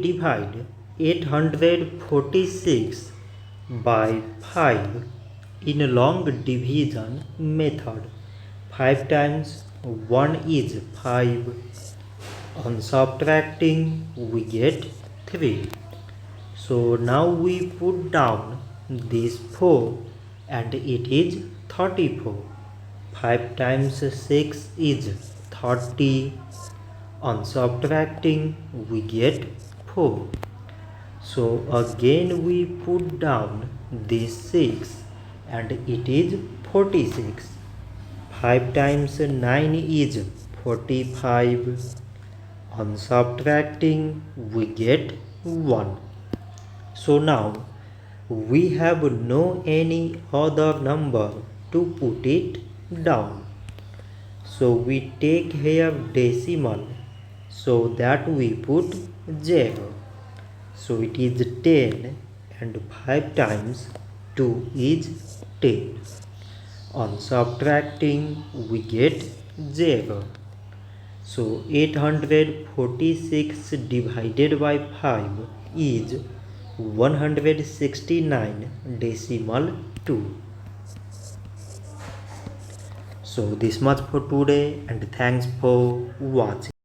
divide 846 by 5 in a long division method. 5 times 1 is 5. On subtracting we get 3. So now we put down this 4 and it is 34. 5 times 6 is 30. On subtracting we get 4. So again we put down this 6 and it is 46. 5 times 9 is 45. On subtracting we get 1. So now we have no any other number to put it down. So we take here decimal, so that we put 0. So it is 10 and 5 times 2 is 10. On subtracting we get 0. So 846 divided by 5 is 169.2. So this much for today and thanks for watching.